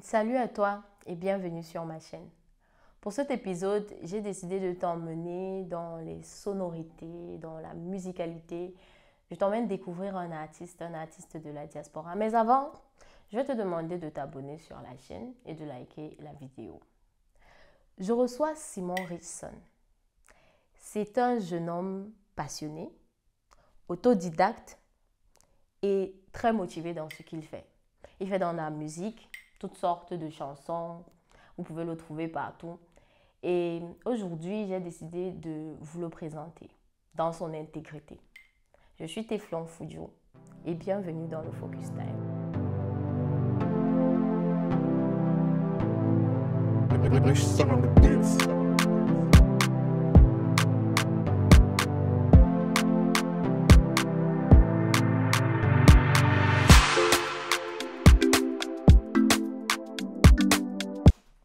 Salut à toi et bienvenue sur ma chaîne. Pour cet épisode, j'ai décidé de t'emmener dans les sonorités, dans la musicalité. Je t'emmène découvrir un artiste de la diaspora. Mais avant, je vais te demander de t'abonner sur la chaîne et de liker la vidéo. Je reçois Simon Richson. C'est un jeune homme passionné, autodidacte et très motivé dans ce qu'il fait. Il fait dans la musique, toutes sortes de chansons. Vous pouvez le trouver partout. Et aujourd'hui, j'ai décidé de vous le présenter dans son intégrité. Je suis Teflon Foudio et bienvenue dans le Focus Time.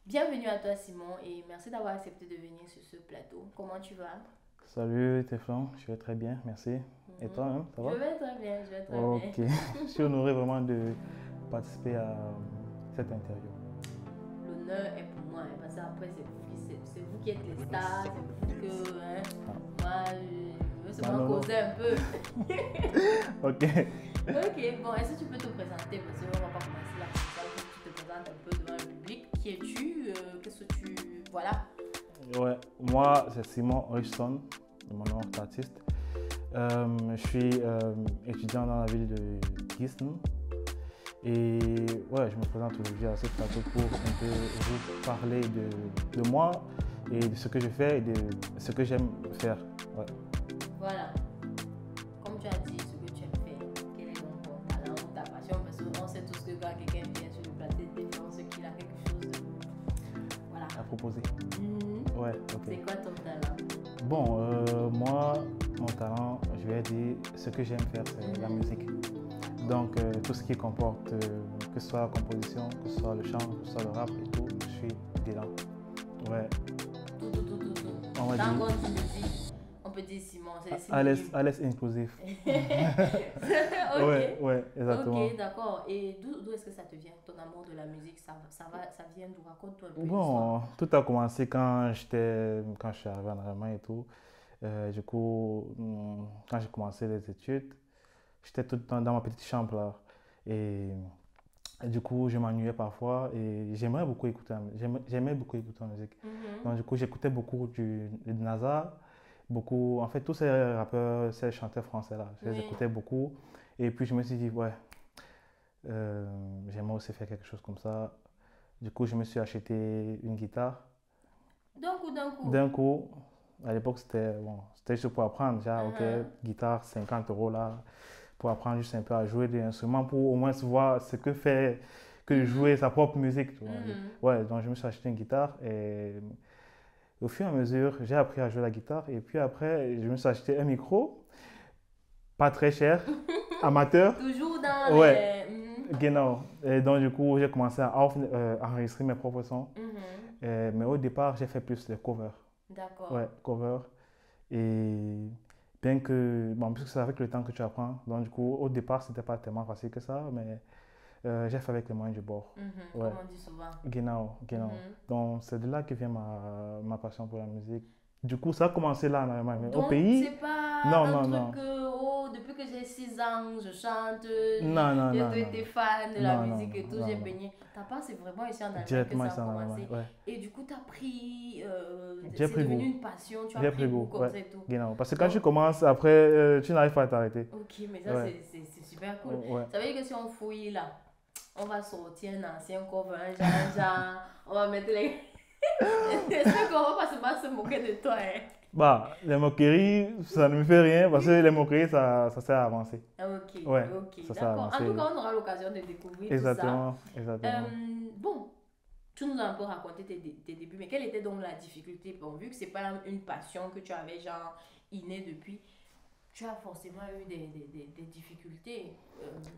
Bienvenue à toi Simon et merci d'avoir accepté de venir sur ce plateau. Comment tu vas? Salut Teflon, je vais très bien, merci. Et toi, hein, ça va? Je vais très bien, je vais très Ok, bien. je suis honoré vraiment de participer à cette interview. L'honneur est pour moi, hein, parce que après c'est vous qui êtes les stars, c'est vous que moi je veux seulement non. causer un peu. Ok. Ok, bon, est-ce que tu peux te présenter parce qu'on va pas commencer là comme ça, tu te présentes un peu devant le public. Qui es-tu? Qu'est-ce que tu... Voilà. Ouais, moi c'est Simon Richson, mon nom d'artiste. Je suis étudiant dans la ville de Gisne. Et ouais, je me présente aujourd'hui à ce plateau pour un peu vous parler de moi et de ce que je fais et de ce que j'aime faire. Ouais. Voilà. Comme tu as dit, ce que tu aimes faire, quel est donc ton talent ou ta passion? Parce qu'on sait tous que quand quelqu'un vient sur le plateau de défense, qu'il a quelque chose de... Voilà. À proposer. Mm-hmm. Ouais, ok. C'est quoi ton talent? Bon, moi, mon talent, je vais dire, ce que j'aime faire, c'est la musique. Donc, tout ce qui comporte, que ce soit la composition, que ce soit le chant, que ce soit le rap et tout, je suis dedans. Ouais. Tout. On va Dans dire. quoi tu me dis, on peut dire Simon, c'est À l'aise inclusif. Ok. Ouais, exactement. Ok, d'accord. Et d'où est-ce que ça te vient, ton amour de la musique? Ça vient d'où? Raconte-toi un peu Bon, l'histoire. tout a commencé quand je suis arrivé en Allemagne et tout. Du coup, quand j'ai commencé les études, j'étais tout le temps dans ma petite chambre là. Et du coup, je m'ennuyais parfois et j'aimais beaucoup écouter la musique. Donc, du coup, j'écoutais beaucoup de NASA, beaucoup, en fait, tous ces rappeurs, ces chanteurs français là, je les écoutais beaucoup. Et puis, je me suis dit, ouais, j'aimerais aussi faire quelque chose comme ça. Du coup, je me suis acheté une guitare. D'un coup. D'un coup, à l'époque, c'était juste pour apprendre. Déjà, ok, guitare, 50 euros là, pour apprendre juste un peu à jouer des instruments, pour au moins voir ce que fait que de jouer sa propre musique. Tu vois. Ouais, donc je me suis acheté une guitare et au fur et à mesure, j'ai appris à jouer la guitare. Et puis après, je me suis acheté un micro, pas très cher, amateur. Toujours dans Ouais, les... genau. Et donc du coup, j'ai commencé à enregistrer mes propres sons. Mais au départ, j'ai fait plus des covers. D'accord. Ouais, covers. Et bien que, bon, puisque c'est avec le temps que tu apprends, donc du coup, au départ, c'était pas tellement facile que ça, mais j'ai fait avec les moyens du bord. Ouais. Comme on dit souvent. Genau. Donc, c'est de là que vient ma passion pour la musique. Du coup, ça a commencé là, en Allemagne. Au Donc, pays, c'est pas non, un non, truc non. que, oh, depuis que j'ai 6 ans, je chante, Non. j'ai été fan de la Non, musique et tout, j'ai non. baigné. Ta part, c'est vraiment ici en Allemagne que Directement ça ici a en commencé. Allemagne, ouais. Et du coup, tu as pris, J'ai c'est pris devenu goût. une passion, tu as J'ai pris pris goût goût, comme ouais. ça et tout. Genau. Parce que quand Donc, tu commences, après, tu n'arrives pas à t'arrêter. ok, mais ça, Ouais. c'est super cool. Ouais. Ça veut dire que si on fouille là, on va sortir un ancien cover, genre, on va mettre les... J'espère qu'on va pas se moquer de toi, hein. Bah, les moqueries, ça ne me fait rien parce que les moqueries, ça sert à avancer. Ok, Ouais, ok, ça sert à d'accord. En avancer. tout cas, on aura l'occasion de découvrir tout Exactement. ça. Bon, tu nous as un peu raconté tes débuts, mais quelle était donc la difficulté? Bon, vu que c'est pas une passion que tu avais genre innée depuis, tu as forcément eu des difficultés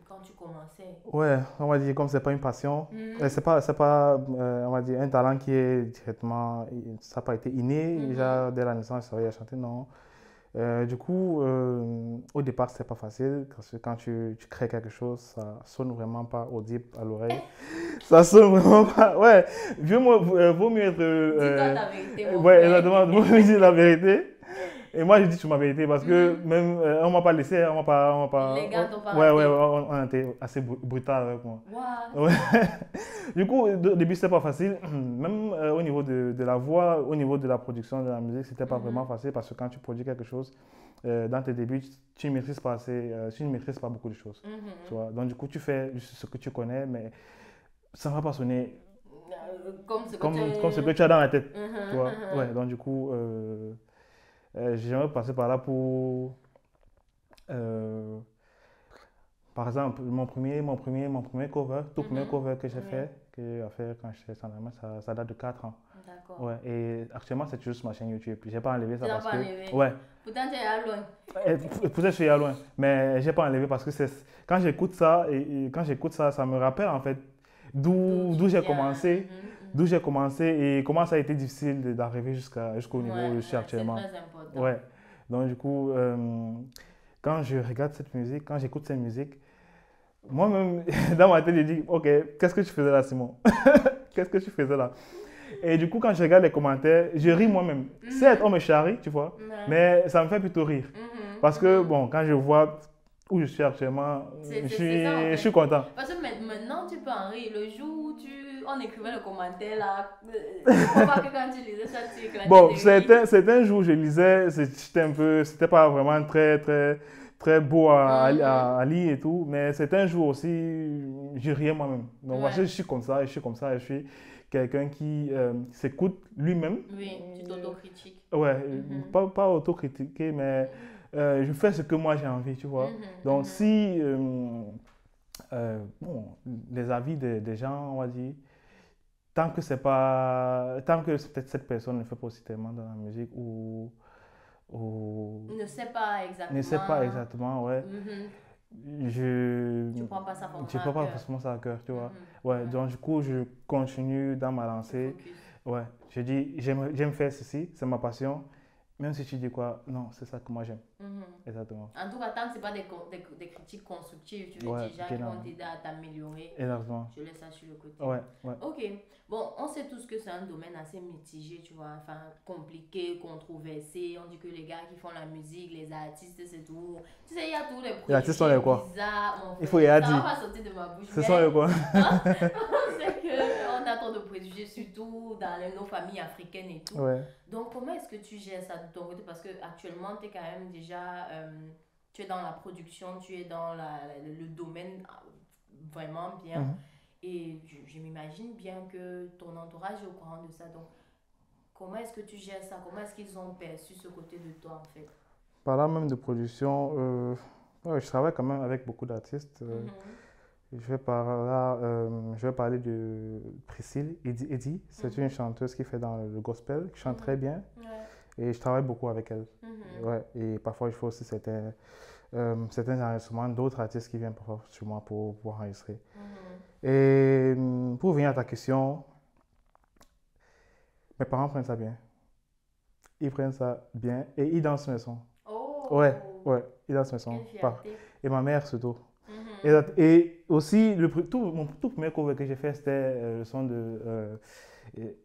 quand tu commençais. Ouais, on va dire comme c'est pas une passion, c'est pas on va dire un talent qui est directement, ça n'a pas été inné, déjà dès la naissance, je savais chanter, non. Du coup, au départ, c'était pas facile parce que quand tu crées quelque chose, ça sonne vraiment pas audible à l'oreille. Ça sonne vraiment pas. Ouais, vaut mieux être. Dis-toi ta vérité, mon Ouais, frère. exactement, vaut mieux dire la vérité. Et moi, je dis toujours ma vérité parce que Mhm. même, on m'a pas laissé, on m'a pas. Les gars t'ont pas Ouais, raté. on a été assez brutal avec moi. What? Ouais. Du coup, au début, c'était pas facile. Même au niveau de la voix, au niveau de la production de la musique, c'était pas vraiment Mhm. facile parce que quand tu produis quelque chose, dans tes débuts, tu ne maîtrises pas assez, tu ne maîtrises pas beaucoup de choses. Tu Mhm. vois? Donc, du coup, tu fais juste ce que tu connais, mais ça ne va pas sonner Comme ce que comme ce que tu... tu as dans la tête. Tu Mhm, vois? Ouais, mhm. donc, du coup, j'ai jamais passé par là pour. euh, Par exemple, mon premier cover, tout premier Mhm. cover que Oui, que j'ai fait quand j'étais en Allemagne, ça date de 4 ans. d'accord. Ouais, et actuellement, c'est juste ma chaîne YouTube. J'ai pas enlevé Tu ça n'as parce pas que. enlevé. Ouais, Pourtant, tu es à loin. peut-être je suis à loin, mais j'ai pas enlevé parce que c'est. Quand j'écoute ça, et quand j'écoute ça, ça me rappelle en fait D'où tu d'où j'ai viens. commencé, d'où j'ai commencé et comment ça a été difficile d'arriver jusqu'au Mhm. niveau où Ouais, je suis ouais, c'est actuellement. très important. Ouais, donc du coup, quand je regarde cette musique, quand j'écoute cette musique, moi-même, dans ma tête, je dis, ok, qu'est-ce que tu faisais là, Simon? Qu'est-ce que tu faisais là? Et du coup, quand je regarde les commentaires, je ris Mhm. moi-même. Certes, on Mhm. me charrie, tu vois, Ouais. mais ça me fait plutôt rire. Mhm, Parce que, mhm. bon, quand je vois où je suis actuellement, C'est ça en je suis fait. content. Parce que maintenant tu peux en rire. Le jour où on écrivait le commentaire là, je crois pas que quand tu lisais ça, tu éclatais de Bon, rire. certains jours, je lisais, c'était pas vraiment très beau Mhm. à lire et tout, mais certains jours aussi, je riais moi-même. Donc, parce que Ouais, je suis comme ça, et je suis comme ça, et je suis quelqu'un qui s'écoute lui-même. oui, tu t'autocritiques. Ouais, Mhm. pas autocritiquer, mais je fais ce que moi j'ai envie, tu vois. Mhm, Donc, mhm. si bon, les avis des gens, on va dire, tant que peut-être cette personne ne fait pas aussi tellement dans la musique ou Ne sais pas ne sait pas exactement. exactement, ouais, Mhm. je Tu prends pas ça je forcément à prends pas cœur. forcément ça à cœur, tu vois. Mhm. Ouais, Ouais, donc du coup, je continue dans ma tu lancée. focus. Ouais, je dis, j'aime faire ceci, c'est ma passion. Même si tu dis quoi, non, c'est ça que moi j'aime. Mhm. Exactement. En tout cas, tant que ce n'est pas des critiques constructives, tu veux Ouais, déjà qui vont généralement. t'aider à t'améliorer, Exactement. je laisse ça sur le côté. Ouais, ouais. Ok, bon, on sait tous que c'est un domaine assez mitigé, tu vois, enfin compliqué, controversé. On dit que les gars qui font la musique, les artistes, c'est tout. Tu sais, il y a tous les Et artistes sont les préjugés quoi? bizarres, mon Il faut y frère. aller Ça va dire. pas sortir de ma bouche, Ce sont les mais quoi? hein, on sait qu'on a trop de préjugés, surtout dans nos familles africaines et tout. Ouais. Donc, comment est-ce que tu gères ça de ton côté? Parce que actuellement, tu es quand même déjà, tu es dans la production, tu es dans le domaine vraiment bien. Mhm. Et je m'imagine bien que ton entourage est au courant de ça. Donc, comment est-ce que tu gères ça? Comment est-ce qu'ils ont perçu ce côté de toi, en fait? Parlant même de production, ouais, je travaille quand même avec beaucoup d'artistes. Mhm, Je vais parler de Priscille Eddy. C'est une mhm, chanteuse qui fait dans le gospel, qui chante très mhm. bien. Ouais. Et je travaille beaucoup avec elle. Mhm, Ouais, et parfois, je fais aussi certains enregistrements d'autres artistes qui viennent parfois sur moi pour enregistrer. mhm. Et pour revenir à ta question, mes parents prennent ça bien. Ils prennent ça bien et ils dansent mes sons. Ouais, Oh, ouais, ils dansent mes sons. quelle fierté. Et ma mère surtout. Mhm, Et aussi, mon tout premier cover que j'ai fait, c'était le son de.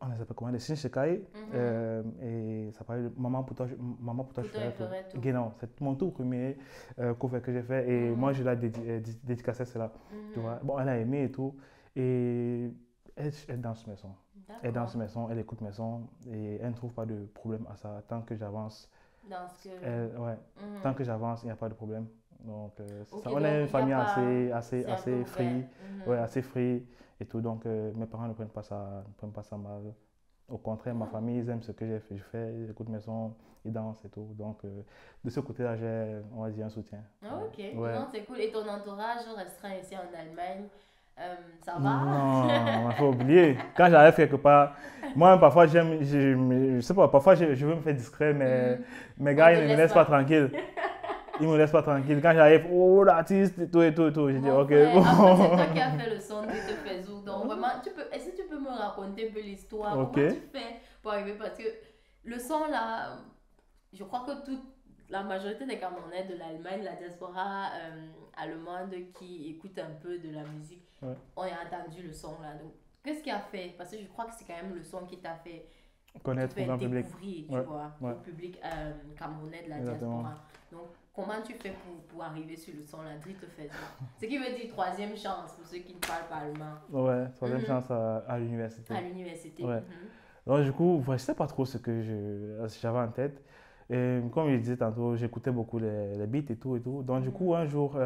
On les appelle comment? De Shinsekai. mhm. Et ça parlait de Maman pour toi, je Pour toi, il ferai tout. ferait tout. Genau, c'est mon tout premier cover que j'ai fait. Et moi, Mhm, je l'ai dédicacé cela. Tu vois? mhm. Bon, elle a aimé et tout. Et elle danse mes sons. Elle danse D'accord. mes sons, elle écoute mes sons. Et elle ne trouve pas de problème à ça. Tant que j'avance, Dans ce que... ouais, tant Mhm. que j'avance, il n'y a pas de problème. Donc, c'est ça. Ok, On donc est une il n'y a famille pas... C'est un peu assez ouvert. free, ouais, Mhm. assez free et tout. Donc, mes parents ne prennent pas ça mal. Au contraire, ma Ah, famille, ils aiment ce que je fais, ils écoutent mes sons, ils dansent et tout. Donc, de ce côté-là, j'ai, on va dire, un soutien. ah, ok, Ouais. Ouais. non, c'est cool. Et ton entourage restera ici en Allemagne, ça va? Non, il faut oublier. Quand j'arrive quelque part, moi, parfois, je sais pas, parfois, je veux me faire discret, mais Mhm. mes On gars, te ils ne me laisse laissent pas pas. tranquille. Ils me laissent pas tranquille. Quand j'arrive, oh l'artiste, et tout, et tout, et tout. Je dis, Mon ok, frère, après c'est toi qui bon. as fait le son de te Faisou. Donc vraiment, est-ce que tu peux me raconter un peu l'histoire? Ok. Comment tu fais pour arriver? Parce que le son là, je crois que toute la majorité des Camerounais de l'Allemagne, la diaspora allemande qui écoute un peu de la musique, Ouais. on a entendu le son là. Donc, qu'est-ce qui a fait? Parce que je crois que c'est quand même le son qui t'a fait Connaître au grand public. découvrir, tu Ouais, vois, ouais, au public camerounais de la exactement. diaspora. Donc, comment tu fais pour arriver sur le son là? Drite Faison. Ce qui veut dire troisième chance pour ceux qui ne parlent pas allemand. Ouais, troisième Mhm. chance à l'université. À l'université. Ouais. Mhm. Donc, du coup, je ne sais pas trop ce que j'avais en tête. Et comme je disais tantôt, j'écoutais beaucoup les beats et tout et tout. Donc, du coup, un jour,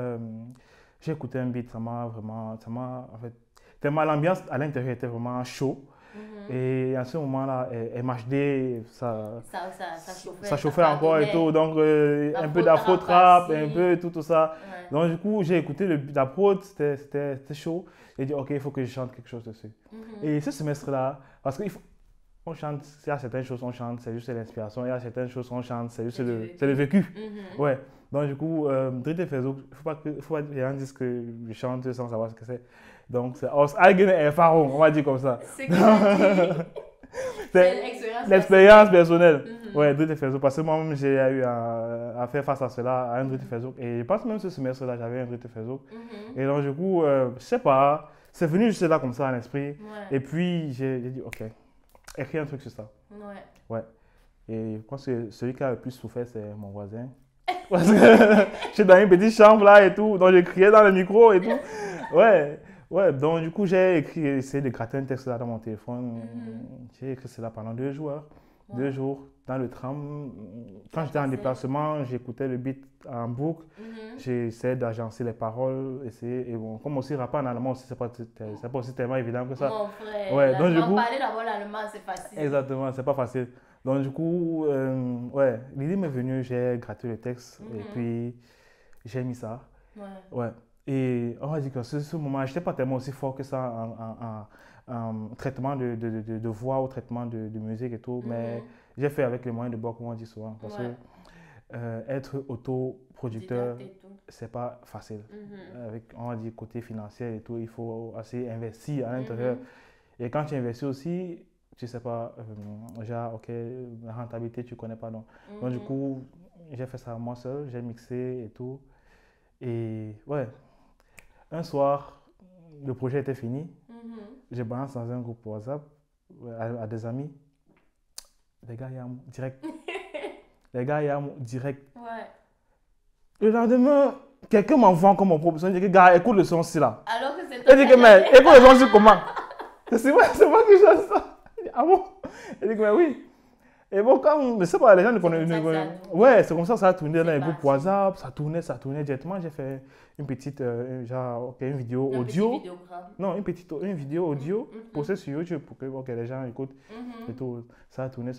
j'ai écouté un beat, en fait, tellement l'ambiance à l'intérieur était vraiment chaud. Mhm. Et à ce moment-là, MHD, chauffait, ça chauffait encore et tout. Donc, un peu L'afro d'afro-trap, trap un peu tout ça. Ouais. Donc, du coup, j'ai écouté la prod, c'était chaud. J'ai dit, OK, il faut que je chante quelque chose dessus. Mhm. Et ce semestre-là, parce qu'on chante, il y a certaines choses on chante, c'est juste l'inspiration. Il y a certaines choses on chante, c'est juste c'est le vécu. Mhm. Ouais. Donc, du coup, Drite Faison, il ne faut pas que les gens disent que je chante sans savoir ce que c'est. Donc, c'est Aus eigene Erfahrung, on va dire comme ça. C'est qu'il a dit. C'est C'est l'expérience personnelle. Mhm. Ouais, Drite Faison, parce que moi-même, j'ai eu à faire face à cela, à un Drite Faison. Et je pense même ce semestre-là, j'avais un Drite Faison. Mhm. Et donc, du coup, je sais pas, c'est venu juste là comme ça à l'esprit. Ouais. Et puis, j'ai dit, OK, écris un truc sur ça. Ouais. Ouais. Et je pense que celui qui a le plus souffert, c'est mon voisin. Parce que j'étais dans une petite chambre là et tout, donc j'ai crié dans le micro et tout. Ouais, ouais, donc du coup, essayé de gratter un texte là dans mon téléphone. Mhm. J'ai écrit cela pendant 2 jours. Ouais. 2 jours dans le tram. Quand Ça j'étais en passait. déplacement, j'écoutais le beat en boucle. Mhm. J'ai essayé d'agencer les paroles. Et bon, comme aussi rapper en allemand aussi, c'est pas aussi tellement évident que ça. Mon frère, Ouais, donc du coup, parler d'abord l'allemand, c'est facile. exactement, c'est pas facile. Donc du coup, ouais, l'idée m'est venue, j'ai gratté le texte et Mhm. puis j'ai mis ça. Ouais. Ouais. Et on va dire que ce moment, je n'étais pas tellement aussi fort que ça en traitement de voix ou traitement de musique et tout, mais Mhm. j'ai fait avec les moyens de bord, comme on dit souvent, parce Ouais. que être autoproducteur, Didacte et tout. c'est pas facile. Mhm. Avec, on va dire, côté financier et tout, il faut assez investir à l'intérieur. Mhm. Et quand tu investis aussi, tu sais pas, genre, ok, la rentabilité, tu connais pas, non. Donc, du Mhm. coup, j'ai fait ça moi seul, j'ai mixé et tout. Et ouais, un soir, le projet était fini. Mhm. J'ai balancé dans un groupe WhatsApp à des amis. Les gars, il y a un mot direct. Les gars, il y a un mot direct. Ouais. Le lendemain, quelqu'un m'envoie encore mon proposition. Il dit que, gars, écoute le son ci là. Alors que c'est Il dit que, mais écoute le son ci comment? C'est moi qui chante ça. Il dit, ah bon? Il dit que, mais oui. Et bon, quand, je sais pas, les gens ne connaissent pas. Ouais, c'est comme ça ça a tourné dans les groupes WhatsApp, ça tournait directement. J'ai fait une petite, genre, ok, une vidéo un audio. petit vidéogramme. Non, une vidéo audio Mhm. postée sur YouTube pour que ok, les gens écoutent et Mhm. tout. Ça a tourné.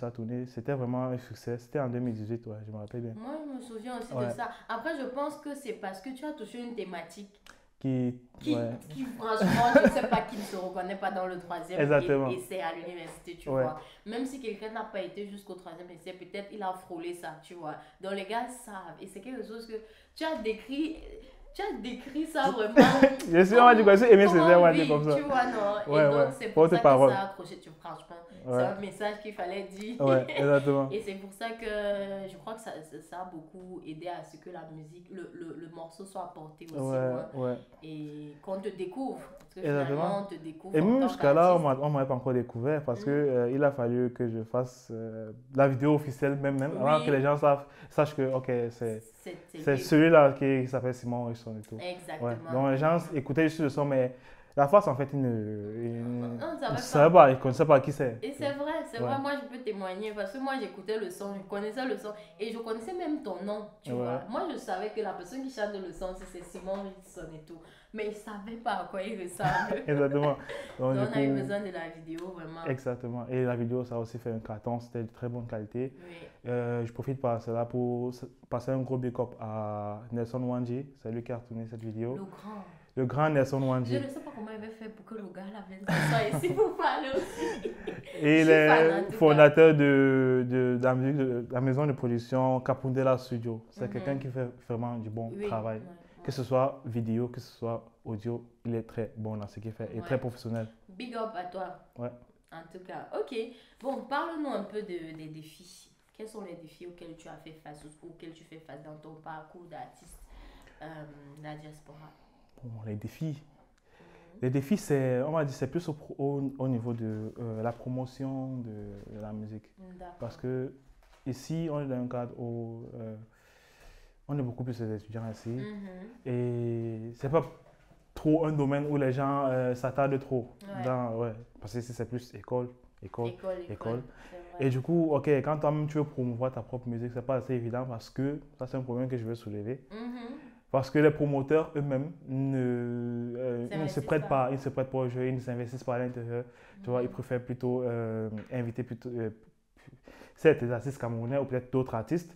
C'était vraiment un succès. C'était en 2018, ouais, je me rappelle bien. Moi, je me souviens aussi Ouais. de ça. Après, je pense que c'est parce que tu as touché une thématique Qui, ouais. qui franchement, je ne sais pas, qui ne se reconnaît pas dans le troisième Exactement. essai à l'université, tu Ouais. vois. Même si quelqu'un n'a pas été jusqu'au troisième essai, peut-être il a frôlé ça, tu vois. Donc les gars savent. Et c'est quelque chose que tu as décrit ça vraiment. Je suis, on va dire que j'ai aimé Césaire, on va dire comme ça. Tu vois, non. Ouais, et donc, ouais. c'est pour ça que Porte-parole. ça a accroché. Franchement, Ouais. c'est un message qu'il fallait dire. Ouais, exactement. Et c'est pour ça que je crois que ça a beaucoup aidé à ce que la musique, le morceau soit porté aussi Ouais, loin. ouais. Et qu'on te découvre. Parce que Exactement. finalement, on te découvre. Et en même tant jusqu'à là, qu'artiste. on m'avait pas encore découvert parce que il a fallu que je fasse la vidéo officielle même avant Oui. que les gens sachent que ok, c'est lui. celui-là qui s'appelle Simon Richson et tout. Exactement. Ouais. Donc les gens écoutaient juste le son, mais la face en fait, ils Non, ça ne va savaient pas, ils ne connaissaient pas qui c'est. Et c'est vrai, Ouais. moi je peux témoigner parce que moi j'écoutais le son, je connaissais le son et je connaissais même ton nom, tu Ouais. vois. Moi je savais que la personne qui chante le son c'est Simon Richson et tout, mais je ne savais pas à quoi il ressemble. Exactement. Donc du on a eu coup, besoin de la vidéo vraiment. exactement. Et la vidéo, ça a aussi fait un carton, c'était de très bonne qualité. Oui. Je profite par cela pour passer un gros big up à Nelson Wanji, c'est lui qui a tourné cette vidéo. Le grand Nelson Wanji. Je ne sais pas comment il avait fait pour que le gars là vienne s'asseoir ici pour parler aussi. Et il est fondateur de la musique de la maison de production Capundela Studio. C'est quelqu'un qui fait vraiment du bon travail. Que ce soit vidéo, que ce soit audio, il est très bon dans ce qu'il fait et très professionnel. Big up à toi. Ouais. En tout cas, ok. Bon, parle-nous un peu des défis quels sont les défis auxquels tu as fait face ou auxquels tu fais face dans ton parcours d'artiste de la diaspora? Bon, les défis. Les défis, c'est, on va dire, c'est plus au niveau de la promotion de la musique. D'accord. Parce que ici, on est dans un cadre où on est beaucoup plus d'étudiants ici. Et c'est pas trop un domaine où les gens s'attardent trop. Ouais. Parce que ici, c'est plus école. École. C'est vrai. Et du coup, ok, quand toi-même tu veux promouvoir ta propre musique, c'est pas assez évident parce que ça, c'est un problème que je veux soulever. Parce que les promoteurs eux-mêmes ils ne se prêtent pas, ils ne se prêtent pas au jeu, ils ne s'investissent pas à l'intérieur. Tu vois, ils préfèrent plutôt inviter plutôt, certes, des artistes camerounais ou peut-être d'autres artistes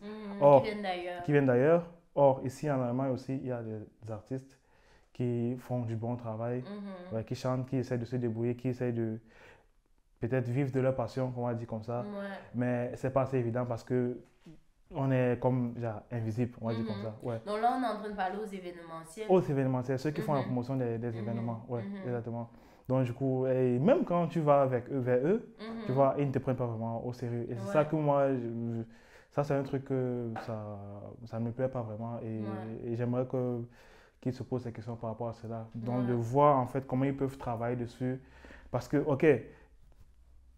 Qui viennent d'ailleurs. Or, ici en Allemagne aussi, il y a des artistes qui font du bon travail, ouais, qui chantent, qui essaient de se débrouiller, qui essaient de peut-être vivre de leur passion, on va dire comme ça. Ouais. Mais c'est pas assez évident parce que on est comme genre, invisible, on va dire comme ça. Ouais. Donc là, on est en train de parler aux événementiels. Aux événementiels, ceux qui font la promotion des événements. Ouais, exactement. Donc, du coup, et même quand tu vas avec eux, vers eux, tu vois, ils ne te prennent pas vraiment au sérieux. Et c'est ça que moi, ça, c'est un truc que ça ne me plaît pas vraiment. Et j'aimerais qu'ils se posent des questions par rapport à cela. Donc, de voir en fait comment ils peuvent travailler dessus. Parce que, ok,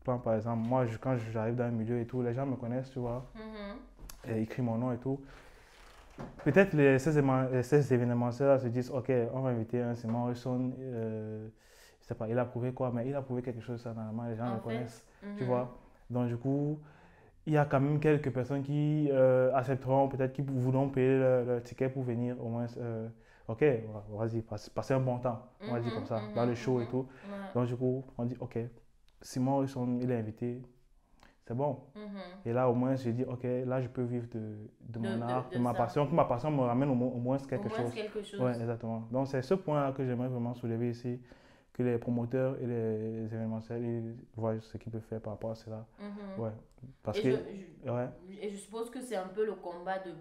par exemple, moi, quand j'arrive dans un milieu et tout, les gens me connaissent, tu vois. Et écrit mon nom et tout. Peut-être ces événements-là se disent, ok, on va inviter un Simon Wilson, je sais pas, il a prouvé quoi, mais il a prouvé quelque chose, ça, normalement, les gens le connaissent, tu vois. Donc, du coup, il y a quand même quelques personnes qui accepteront, peut-être qui voudront payer le ticket pour venir au moins, ok, vas-y, passer un bon temps, on va dire comme ça, dans le show et tout. Donc, du coup, on dit, ok, Simon Wilson, il est invité. C'est bon. Et là, au moins, j'ai dit, ok, là, je peux vivre de mon art, de ma passion, que ma passion me ramène au moins quelque chose. Ouais, exactement. Donc, c'est ce point-là que j'aimerais vraiment soulever ici, que les promoteurs et les événementiels ils voient ce qu'ils peuvent faire par rapport à cela. Ouais. Parce que, et je suppose que c'est un peu le combat de...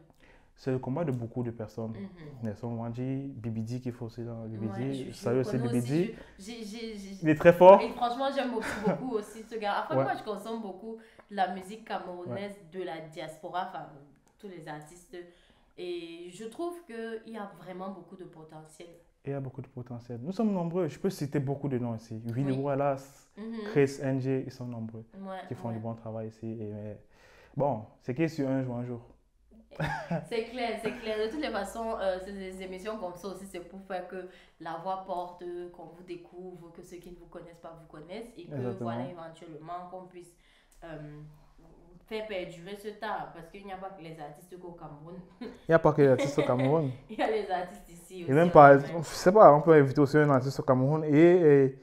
C'est le combat de beaucoup de personnes. Nelson Mandji, Bibidi qu'il faut aussi dans Bibidi. Salut aussi Bibidi. Il est très fort. Et franchement, j'aime beaucoup aussi ce gars. Après, moi, je consomme beaucoup la musique camerounaise de la diaspora, enfin, tous les artistes. Et je trouve qu'il y a vraiment beaucoup de potentiel. Il y a beaucoup de potentiel. Nous sommes nombreux. Je peux citer beaucoup de noms ici. Willy Wallace, Chris NG, ils sont nombreux qui font du bon travail ici. Et, bon, c'est qui est sur un jour. C'est clair. De toutes les façons, ces émissions comme ça aussi, c'est pour faire que la voix porte, qu'on vous découvre, que ceux qui ne vous connaissent pas vous connaissent et que voilà, éventuellement, qu'on puisse faire perdurer ce talent. Parce qu'il n'y a pas que les artistes au Cameroun. Il n'y a pas que les artistes au Cameroun. Il y a les artistes ici aussi. Et même pas, je sais pas, on peut inviter aussi un artiste au Cameroun et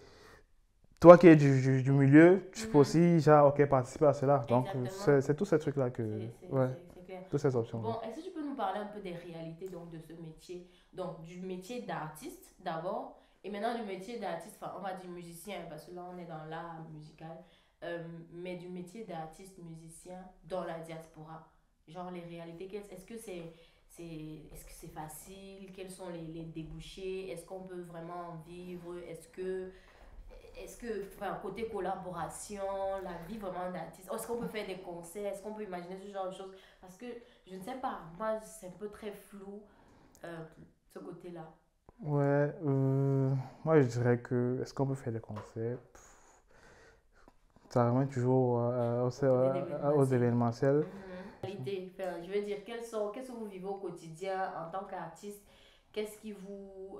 toi qui es du milieu, tu peux aussi participer à cela. Donc, c'est tous ces trucs-là que... C'est clair. Toutes ces options. Bon, est-ce que tu peux nous parler un peu des réalités donc, de ce métier? Donc, du métier d'artiste d'abord, et maintenant du métier d'artiste, enfin, on va dire musicien, parce que là, on est dans l'art musical, mais du métier d'artiste musicien dans la diaspora. Genre, les réalités, est-ce que c'est facile? Quels sont les débouchés? Est-ce qu'on peut vraiment en vivre? Est-ce que, enfin, côté collaboration, la vie vraiment d'artiste, est-ce qu'on peut faire des concerts, est-ce qu'on peut imaginer ce genre de choses? Parce que je ne sais pas, moi c'est un peu très flou ce côté-là. Ouais, moi je dirais que est-ce qu'on peut faire des concerts? Ça remet toujours aux événementiels. Je veux dire, qu'est-ce que vous vivez au quotidien en tant qu'artiste? Qu'est-ce qui vous...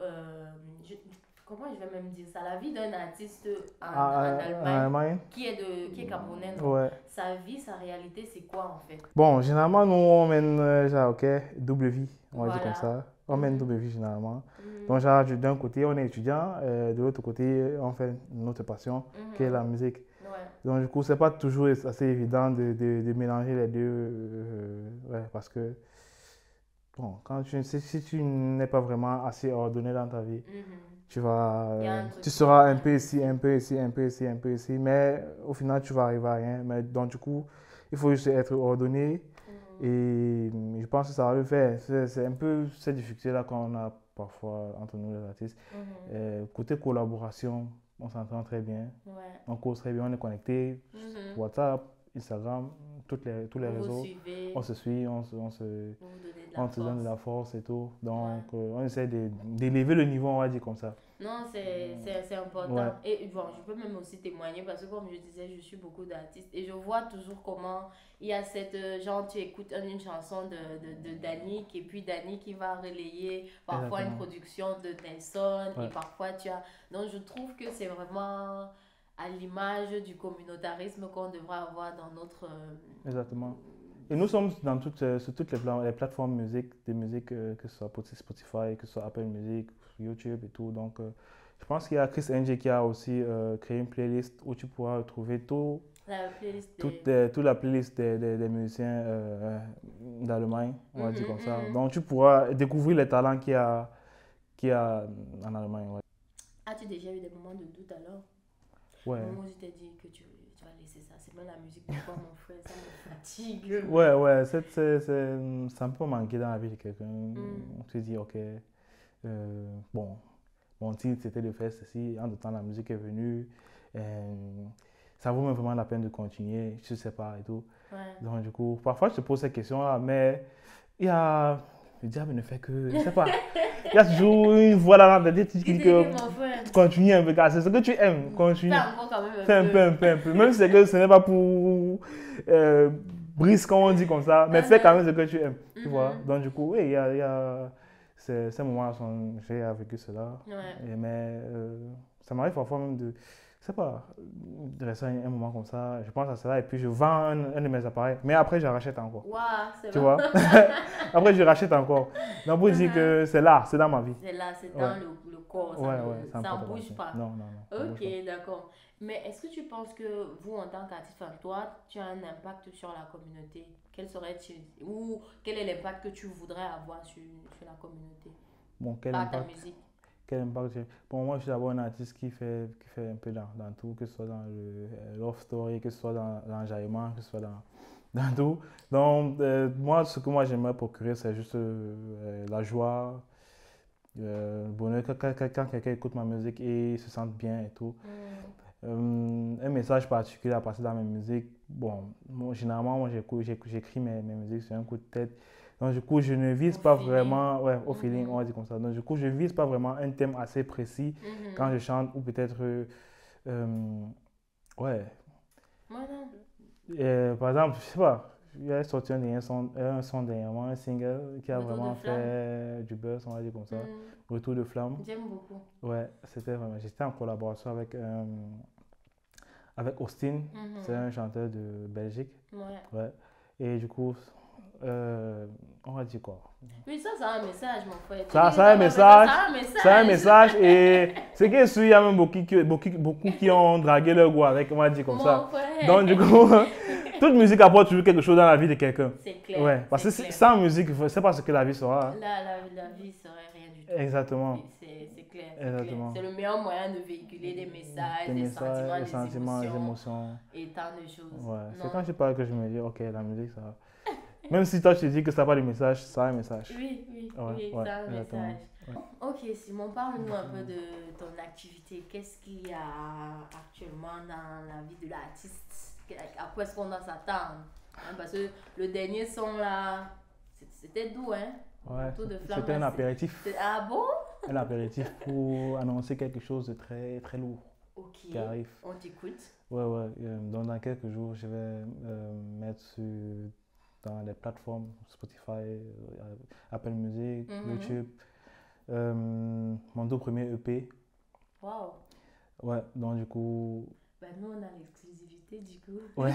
comment je vais même dire ça, la vie d'un artiste en Allemagne qui est camerounais, sa vie, sa réalité, c'est quoi en fait? Bon, généralement, nous, on mène, double vie, on va dire comme ça. On mène double vie généralement. Donc, d'un côté, on est étudiant, de l'autre côté, on fait notre passion, qui est la musique. Donc, du coup, c'est pas toujours assez évident de mélanger les deux, parce que, bon, si tu n'es pas vraiment assez ordonné dans ta vie, tu seras un peu ici, un peu ici, un peu ici, un peu ici, mais au final, tu vas arriver à rien. Mais donc, du coup, il faut juste être ordonné et je pense que ça va le faire. C'est un peu cette difficulté-là qu'on a parfois entre nous, les artistes. Côté collaboration, on s'entend très bien, on cause très bien, on est connecté, WhatsApp, Instagram, tous les Vous réseaux. suivez, On se suit, vous vous donnez de la on se donne de force. la force et tout. Ouais. Donc, on essaie d'élever le niveau, on va dire comme ça. Non, c'est Ouais, important. Et bon, je peux même aussi témoigner parce que comme je disais, je suis beaucoup d'artistes et je vois toujours comment il y a cette genre, tu écoutes une chanson de Danick et puis Danick qui va relayer parfois une exactement. production de Nelson et Ouais, parfois tu as... Donc je trouve que c'est vraiment à l'image du communautarisme qu'on devrait avoir dans notre... exactement. Et nous sommes dans sur toutes les plateformes musique, de musique, que ce soit Spotify, que ce soit Apple Music, YouTube et tout. Donc, je pense qu'il y a Chris NG qui a aussi créé une playlist où tu pourras retrouver la playlist toute la playlist des musiciens d'Allemagne, on va dire Mhm, comme ça. mhm. Donc, tu pourras découvrir les talents qu'il y a en Allemagne. Ouais. As-tu déjà eu des moments de doute alors? Ouais, Moment où tu t'es dit que tu vas laisser ça, c'est pas la musique pour toi, mon frère, ça me fatigue. ouais, c'est un peu manqué dans la vie de quelqu'un. Mm. On se dit, ok, bon, mon titre c'était de faire ceci. En temps, la musique est venue. euh, ça vaut même vraiment la peine de continuer, je sais pas et tout. Ouais. Donc, du coup, parfois je te pose ces questions-là, mais il y a. Le diable ne fait que. Je sais pas. Il y a toujours une voix là dans ta tête qui Il dit te que dit, mon frère, continue un peu, car c'est ce que tu aimes, fais continue. encore quand même un Fais un peu, peu. un peu, un peu. Même si c'est que ce n'est pas pour brise, comme on dit comme ça, mais fais quand Uh-huh. même ce que tu aimes, tu vois. Mhm. Donc, du coup, oui, il y a ces moments-là, j'ai vécu cela. Ouais. Mais ça m'arrive parfois même de, je sais pas, de rester un moment comme ça, je pense à cela et puis je vends un de mes appareils. Mais après, je rachète encore, Waouh, c'est tu bon. vois. Après, je rachète encore. Donc, pour dire Uh-huh. que c'est là, c'est dans ma vie. C'est là, c'est Ouais, dans le corps, ouais, ça me ça porte en à bouge penser. pas. Non, non, non, ça bouge Ok, pas. d'accord. Mais est-ce que tu penses que vous, en tant qu'artiste, enfin, toi, tu as un impact sur la communauté? Quel serait-il? Ou quel est l'impact que tu voudrais avoir sur la communauté Bon, quel par ta impact? musique? Quel impact j'ai? Pour moi, je suis d'abord un artiste qui fait un peu dans tout, que ce soit dans le love story, que ce soit dans l'enjaillement, que ce soit dans tout. Donc, moi, ce que moi j'aimerais procurer, c'est juste la joie, le bonheur, quand quelqu'un écoute ma musique et se sente bien et tout. Hmm. Un message particulier à passer dans mes musiques. Bon, moi, généralement, moi, j'écris mes musiques sur un coup de tête. Donc, du coup, je ne vise Au pas feeling. vraiment, ouais, au feeling, on Mhm. va dire comme ça. Donc, du coup, je ne vise pas vraiment un thème assez précis quand Mhm. je chante ou peut-être, euh, ouais. Ouais, non. Par exemple, je sais pas, il a sorti un son dernièrement, un single qui a Retour de vraiment flamme. fait du buzz, on va dire comme ça. Hmm. Retour de flamme. J'aime beaucoup. Ouais, c'était vraiment, j'étais en collaboration avec Austin, c'est Mhm. un chanteur de Belgique. Ouais. Ouais. Et du coup, on va dire quoi? Oui, ça a un message, mon frère. Tu Ça, dis que ça a un ça va, mais ça message, a un ça a un message. message et ce qui est sûr, il y a même beaucoup qui ont dragué leur goût avec, on va dire comme Mon ça. frère. Donc du coup, toute musique apporte toujours quelque chose dans la vie de quelqu'un. C'est clair, Ouais, parce que c'est clair. sans musique, c'est pas ce que la vie sera. Hein. La vie serait rien du tout. Exactement, Oui, c'est clair, c'est clair. exactement. C'est le meilleur moyen de véhiculer des messages, Des des messages, sentiments, des des sentiments, des émotions émotions. et tant de choses. Ouais, c'est quand Non. je parle que je me dis, ok, la musique, ça. Même si toi tu dis que ça n'a pas de message, ça a un message. Oui, oui, Ouais, oui, ouais, ça a un exactement. message. Ouais. Ok, Simon, parle-nous un peu de ton activité. Qu'est-ce qu'il y a actuellement dans la vie de l'artiste? À quoi est-ce qu'on doit s'attendre? Hein, parce que le dernier son là, c'était doux, hein? Ouais, Retour de flamme c'était là, un apéritif. Ah bon? Un apéritif pour annoncer quelque chose de très, très lourd Ok, qui arrive. on t'écoute. Ouais, ouais. Donc, dans quelques jours, je vais mettre dans les plateformes Spotify, Apple Music, Mhm. YouTube, mon tout premier EP. Wow. Ouais, donc du coup, Bah, nous, on a l'exclusivité du coup. ouais.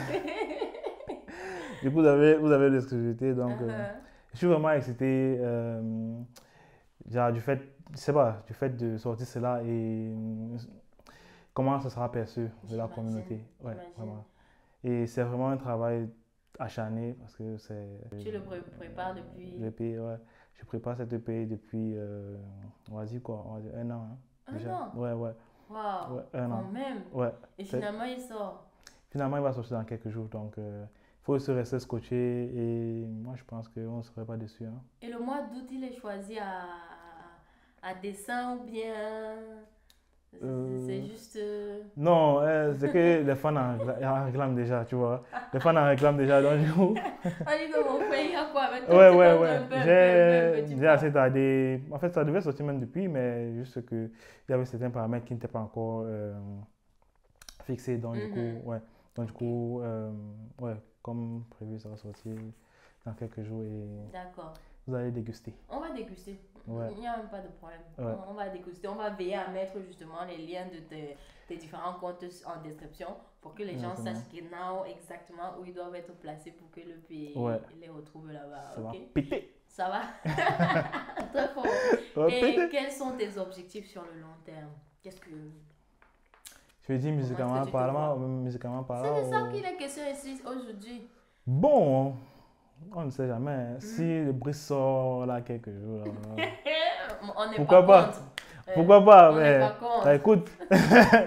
Du coup, vous avez l'exclusivité. Donc, Uh-huh. je suis vraiment excité. Genre, je sais pas, du fait de sortir cela et comment ça sera perçu de la J'imagine, communauté. Ouais, j'imagine. vraiment. Et c'est vraiment un travail acharné parce que c'est Tu le prépares depuis l'EP, ouais. Je prépare cette EP depuis, on va dire quoi, on va dire un an, hein, un déjà. an. Ouais, ouais, Waouh, ouais, un quand an. même. Ouais. Et C'est- finalement, il sort. Finalement, il va sortir dans quelques jours, donc il faut se rester scotché et moi je pense qu'on ne serait pas déçu. Hein. Et le mois d'août, il est choisi à dessin ou bien C'est juste... Non, c'est que les fans en réclament déjà, tu vois. Les fans en réclament déjà, donc du coup... On dit que mon frère, il y a quoi maintenant? Ouais. J'ai assez tardé. En fait, ça devait sortir même depuis, mais juste que il y avait certains paramètres qui n'étaient pas encore fixés, donc du coup, ouais. Donc du coup, ouais, comme prévu, ça va sortir dans quelques jours et D'accord. vous allez déguster. On va déguster. Ouais. Il n'y a même pas de problème. Ouais. On va déguster. On va veiller à mettre justement les liens de tes différents comptes en description pour que les gens sachent exactement où ils doivent être placés pour que le pays les retrouve là-bas. Ça va péter. Ça va Très fort. Et quels sont tes objectifs sur le long terme? Qu'est-ce que... Je veux dire musicalement parlant. C'est de ça qu'il est question ici aujourd'hui. Bon, on ne sait jamais. Si le bruit sort là quelques jours, on n'est pourquoi pas pas? contre. Pourquoi pas? On Mais n'est pas contre. écoute,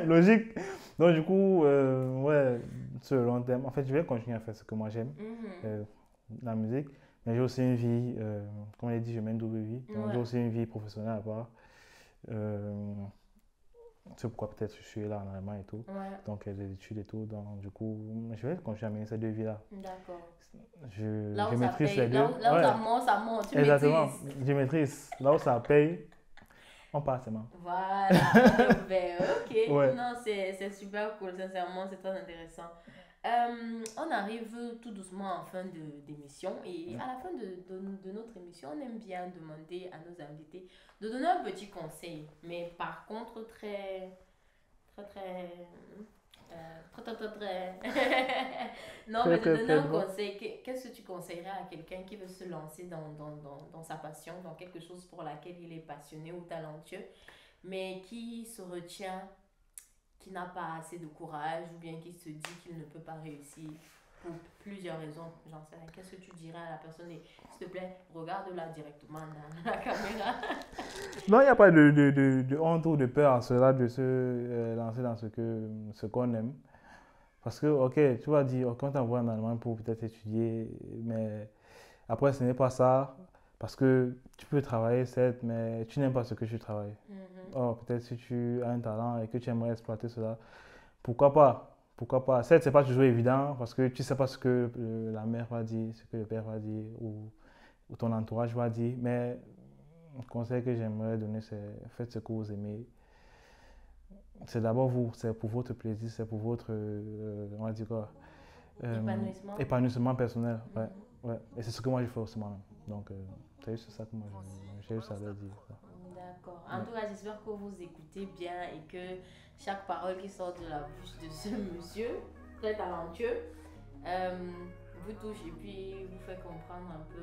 logique. Donc du coup, ouais, sur le long terme, en fait, je vais continuer à faire ce que moi j'aime, la musique. Mais j'ai aussi une vie, comme je l'ai dit, je mène une double vie. Donc j'ai aussi une vie professionnelle à part. C'est pourquoi peut-être je suis là en Allemagne et tout. Donc des études et tout. Donc du coup, je vais continuer à mener ces deux vies-là. D'accord. Je maîtrise les deux. Là où ça monte, tu exactement, maîtrises. je maîtrise. Là où ça paye, on part seulement. Voilà, ok. Ouais. Non, c'est super cool, sincèrement, c'est très intéressant. On arrive tout doucement en fin d'émission et à la fin de notre émission, on aime bien demander à nos invités de donner un petit conseil, mais par contre non, mais de donner un conseil. Qu'est-ce que tu conseillerais à quelqu'un qui veut se lancer dans sa passion, dans quelque chose pour laquelle il est passionné ou talentueux, mais qui se retient, qui n'a pas assez de courage ou bien qui se dit qu'il ne peut pas réussir pour plusieurs raisons, j'en sais rien. Qu'est-ce que tu dirais à la personne? Et s'il te plaît, regarde-la directement dans la caméra. Non, il n'y a pas de honte ou de peur à cela de se lancer dans ce qu'on aime. Parce que, ok, tu vas dire, quand tu envoies en Allemagne pour peut-être étudier, mais après, ce n'est pas ça. Parce que tu peux travailler, certes, mais tu n'aimes pas ce que tu travailles. Or, peut-être si tu as un talent et que tu aimerais exploiter cela, pourquoi pas? Pourquoi pas? Certes, ce n'est pas toujours évident parce que tu ne sais pas ce que la mère va dire, ce que le père va dire ou ton entourage va dire. Mais le conseil que j'aimerais donner, c'est faites ce que vous aimez. C'est d'abord vous, c'est pour votre plaisir, c'est pour votre, on va dire quoi, épanouissement personnel. Ouais. Et c'est ce que moi je fais aussi moi-même. Donc, c'est juste ça que moi j'ai juste à leur dire. D'accord. En tout cas, j'espère que vous écoutez bien et que chaque parole qui sort de la bouche de ce monsieur, très talentueux, vous touche et puis vous fait comprendre un peu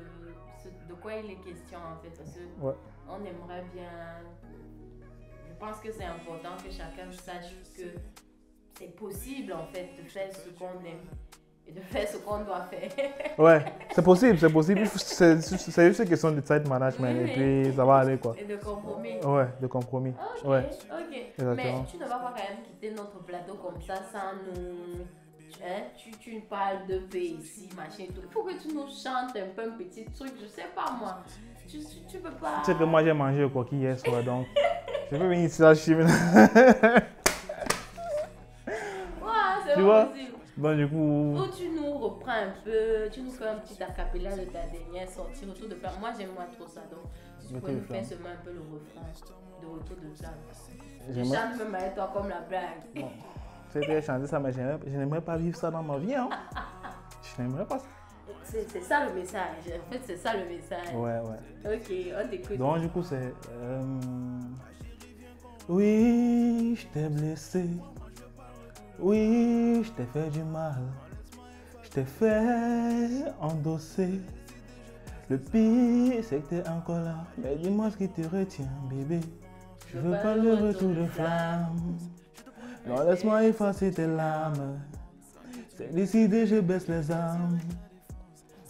de quoi il est question en fait. Parce que on aimerait bien... Je pense que c'est important que chacun sache que c'est possible en fait de faire ce qu'on aime et de faire ce qu'on doit faire. Ouais, c'est possible. C'est juste une question de time management et puis ça va aller quoi. Et de compromis. Ouais, de compromis. Ok. Exactement. Mais tu ne vas pas quand même quitter notre plateau comme ça sans nous... Tu parles de paix ici, machin et tout. Il faut que tu nous chantes un peu un petit truc, je sais pas moi. Tu peux pas... Tu sais que moi j'ai mangé au coquille hier soir, donc je peux venir ici là, c'est tu vois possible. Bon, du coup... Ou tu nous reprends un peu, tu nous fais un petit acapella de ta dernière sortie, Retour de flamme. Moi j'aime trop ça, donc tu peux nous faire seulement un peu le refrain de Retour de flamme. Je chante même avec toi comme la blague. Bon. C'était chanter ça, mais je n'aimerais pas vivre ça dans ma vie. Hein. Je n'aimerais pas ça. C'est ça le message. En fait, c'est ça le message. Ouais. Ok, on t'écoute. Donc, du coup, c'est... Oui, je t'ai blessé. Oui, je t'ai fait du mal. Je t'ai fait endosser. Le pire, c'est que t'es encore là. Mais dis-moi ce qui te retient, bébé. Je veux pas le retour de flamme. Non, laisse-moi effacer tes larmes. C'est décidé, je baisse les armes.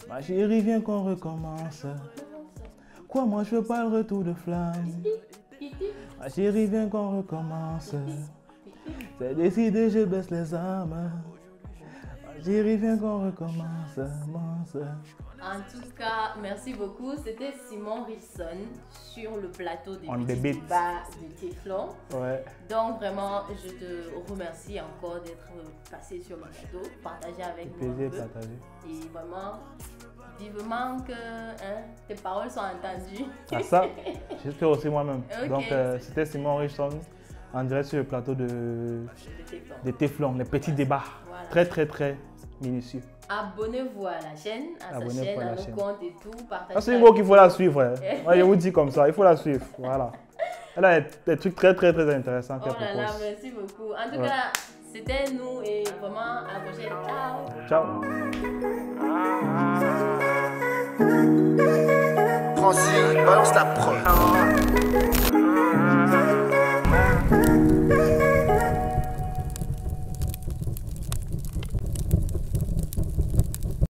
Ma chérie, viens qu'on recommence. Quoi, moi, je veux pas le retour de flamme. Ma chérie, viens qu'on recommence. C'est décidé, je baisse les armes. Ma Chérie, viens qu'on recommence. En tout cas, merci beaucoup. C'était Simon Richson sur le plateau des On petits débite. débats de Teflon. Ouais. Donc vraiment, je te remercie encore d'être passé sur le plateau, partager avec nous un Plaisir peu. partagé. Et vraiment, vivement que tes paroles sont entendues. À ça, j'espère aussi moi-même. Ok. Donc, c'était Simon Richson en direct sur le plateau De Teflon. de Teflon, les petits débats. Voilà. Très, très, très minutieux. Abonnez-vous à la chaîne, à sa Abonnez-vous chaîne, à la à nos chaîne. comptes et tout. Partagez. Ah, c'est vous qu'il faut la suivre. Hein. Moi, je vous dis comme ça, il faut la suivre. Voilà. Elle a des trucs très, très, très intéressants Oh qu'elle là là, propose. merci beaucoup. En tout Ouais. cas, c'était nous et vraiment à la prochaine. Ciao. Ciao. Francis, balance la preuve.